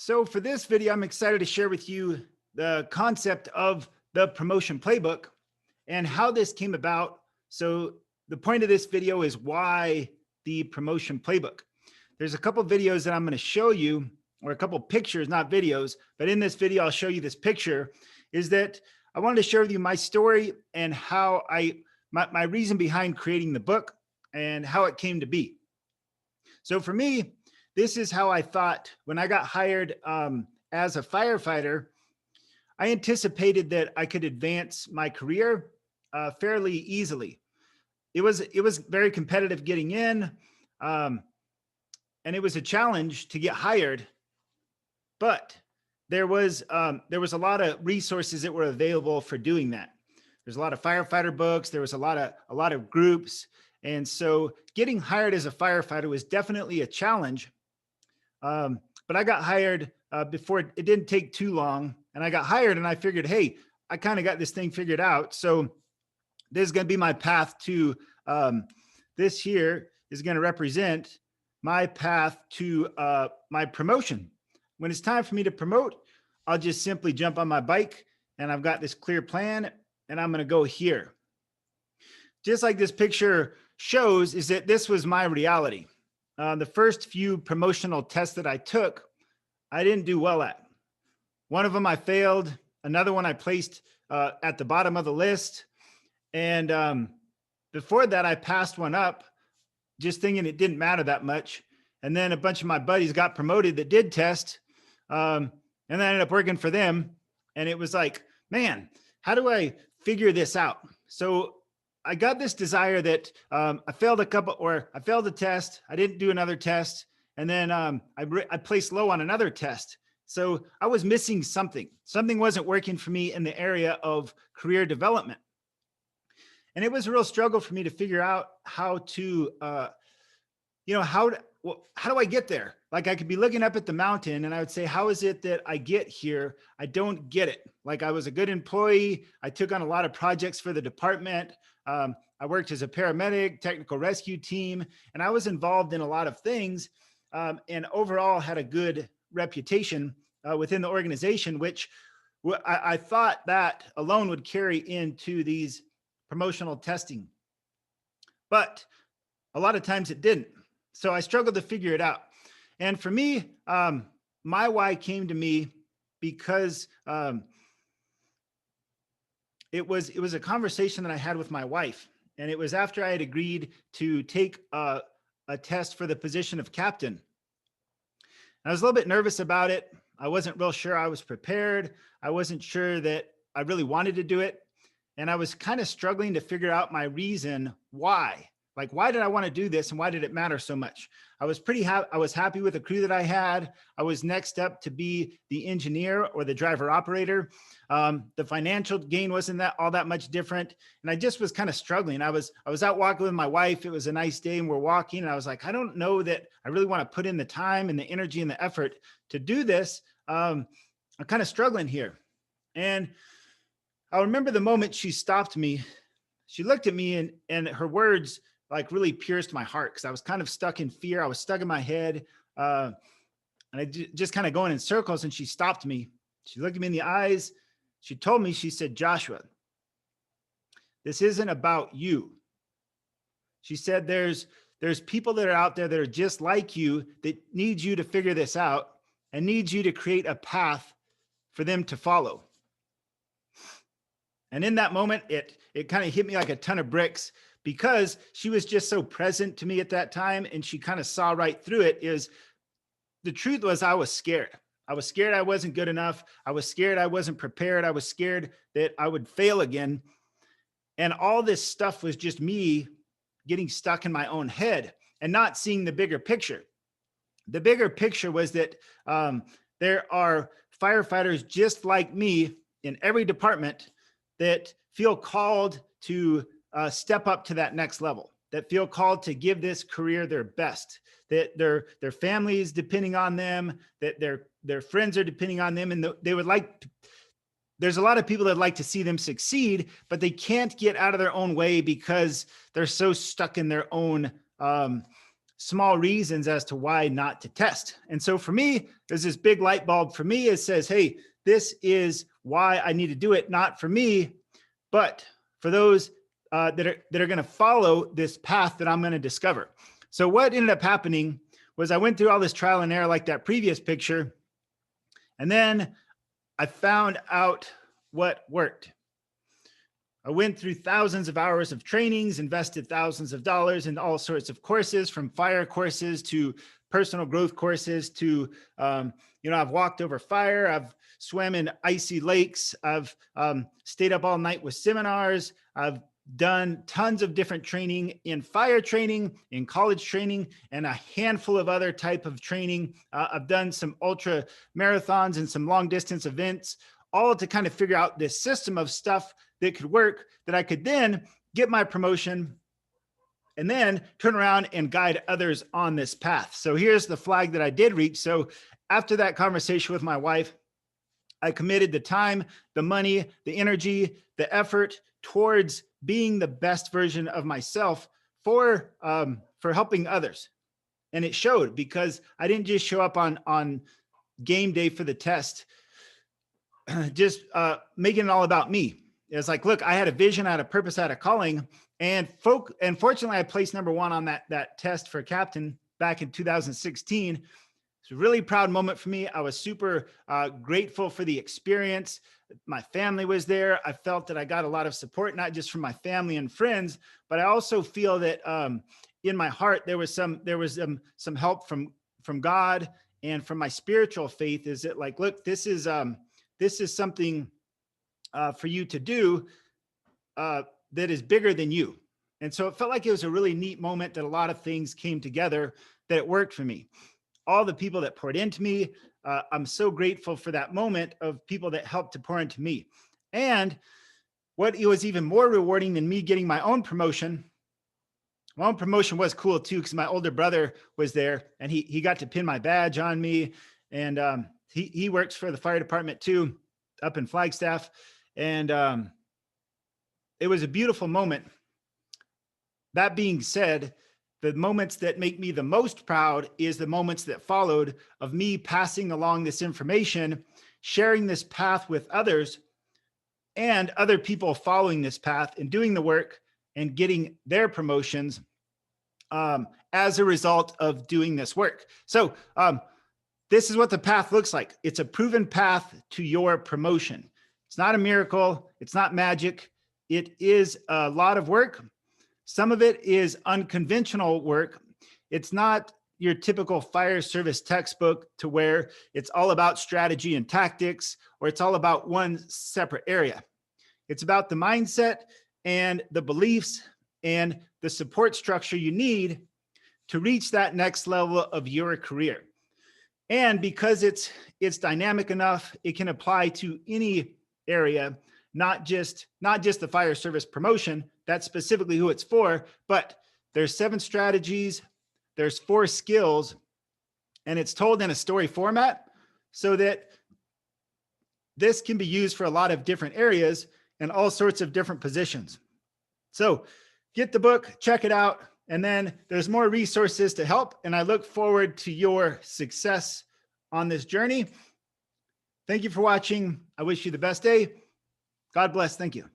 So for this video, I'm excited to share with you the concept of the promotion playbook and how this came about. So the point of this video is why the promotion playbook. There's a couple videos that I'm going to show you, or a couple pictures, not videos, but in this video, I'll show you this picture. Is that I wanted to share with you my story and how my reason behind creating the book and how it came to be. So for me, this is how I thought when I got hired as a firefighter. I anticipated that I could advance my career fairly easily. It was very competitive getting in, and it was a challenge to get hired. But there was a lot of resources that were available for doing that. There's a lot of firefighter books. There was a lot of groups, and so getting hired as a firefighter was definitely a challenge. But I got hired before it didn't take too long, and I got hired and I figured, hey, I kind of got this thing figured out. So this is going to be my path to this here is going to represent my path to my promotion. When it's time for me to promote, I'll just simply jump on my bike and I've got this clear plan and I'm going to go here. Just like this picture shows, is that this was my reality. The first few promotional tests that I took, I didn't do well at. One of them I failed. Another one I placed at the bottom of the list. And before that, I passed one up just thinking it didn't matter that much. And then a bunch of my buddies got promoted that did test. And I ended up working for them. And it was like, man, how do I figure this out? So I got this desire that I failed a test. I didn't do another test. And then I placed low on another test. So I was missing something. Something wasn't working for me in the area of career development. And it was a real struggle for me to figure out how to, how do I get there? Like I could be looking up at the mountain and I would say, how is it that I get here? I don't get it. Like I was a good employee. I took on a lot of projects for the department. I worked as a paramedic, technical rescue team, and I was involved in a lot of things and overall had a good reputation within the organization, which I thought that alone would carry into these promotional testing. But a lot of times it didn't. So I struggled to figure it out. And for me, my why came to me because it was a conversation that I had with my wife. And it was after I had agreed to take a test for the position of captain. I was a little bit nervous about it. I wasn't real sure I was prepared. I wasn't sure that I really wanted to do it. And I was kind of struggling to figure out my reason why. Like, why did I want to do this and why did it matter so much? I was happy with the crew that I had. I was next up to be the engineer or the driver operator. The financial gain wasn't all that much different. And I just was kind of struggling. I was out walking with my wife. It was a nice day and we're walking. And I was like, I don't know that I really want to put in the time and the energy and the effort to do this. I'm kind of struggling here. And I remember the moment she stopped me. She looked at me and her words like really pierced my heart because I was kind of stuck in fear. I was stuck in my head and I just kind of going in circles. And she stopped me. She looked at me in the eyes. She told me, she said, Joshua, this isn't about you. She said, there's people that are out there that are just like you that need you to figure this out and need you to create a path for them to follow. And in that moment, it kind of hit me like a ton of bricks because she was just so present to me at that time. And she kind of saw right through it. Is the truth was I was scared. I was scared I wasn't good enough. I was scared I wasn't prepared. I was scared that I would fail again. And all this stuff was just me getting stuck in my own head and not seeing the bigger picture. The bigger picture was that there are firefighters just like me in every department that feel called to step up to that next level, that feel called to give this career their best, that their family is depending on them, that their friends are depending on them. And they would like, there's a lot of people that like to see them succeed, but they can't get out of their own way because they're so stuck in their own small reasons as to why not to test. And so for me, there's this big light bulb for me. It says, hey, this is why I need to do it, not for me, but for those that are going to follow this path that I'm going to discover. So what ended up happening was I went through all this trial and error like that previous picture, and then I found out what worked. I went through thousands of hours of trainings, invested thousands of dollars in all sorts of courses, from fire courses to personal growth courses to, I've walked over fire. I've swam in icy lakes. I've stayed up all night with seminars. I've done tons of different training in fire training, in college training, and a handful of other type of training. I've done some ultra marathons and some long distance events, all to kind of figure out this system of stuff that could work, that I could then get my promotion and then turn around and guide others on this path. So here's the flag that I did reach. So after that conversation with my wife, I committed the time, the money, the energy, the effort towards being the best version of myself for helping others. And it showed, because I didn't just show up on game day for the test, just making it all about me. It's like, look, I had a vision, I had a purpose, I had a calling, and fortunately I placed #1 on that test for captain back in 2016. It's a really proud moment for me. I was super grateful for the experience. My family was there. I felt that I got a lot of support, not just from my family and friends, but I also feel that in my heart, there was some help from God and from my spiritual faith. Is that like, look, this is something for you to do that is bigger than you. And so it felt like it was a really neat moment, that a lot of things came together, that it worked for me. All the people that poured into me, I'm so grateful for that moment of people that helped to pour into me. And what it was even more rewarding than me getting my own promotion was cool too, because my older brother was there and he got to pin my badge on me. And he works for the fire department too, up in Flagstaff. And it was a beautiful moment. That being said, the moments that make me the most proud is the moments that followed, of me passing along this information, sharing this path with others, and other people following this path and doing the work and getting their promotions as a result of doing this work. So this is what the path looks like. It's a proven path to your promotion. It's not a miracle. It's not magic. It is a lot of work. Some of it is unconventional work. It's not your typical fire service textbook, to where it's all about strategy and tactics, or it's all about one separate area. It's about the mindset and the beliefs and the support structure you need to reach that next level of your career. And because it's dynamic enough, it can apply to any area, not just the fire service promotion. That's specifically who it's for, but there's 7 strategies, there's 4 skills, and it's told in a story format, so that this can be used for a lot of different areas and all sorts of different positions. So get the book, check it out, and then there's more resources to help. And I look forward to your success on this journey. Thank you for watching. I wish you the best day. God bless. Thank you.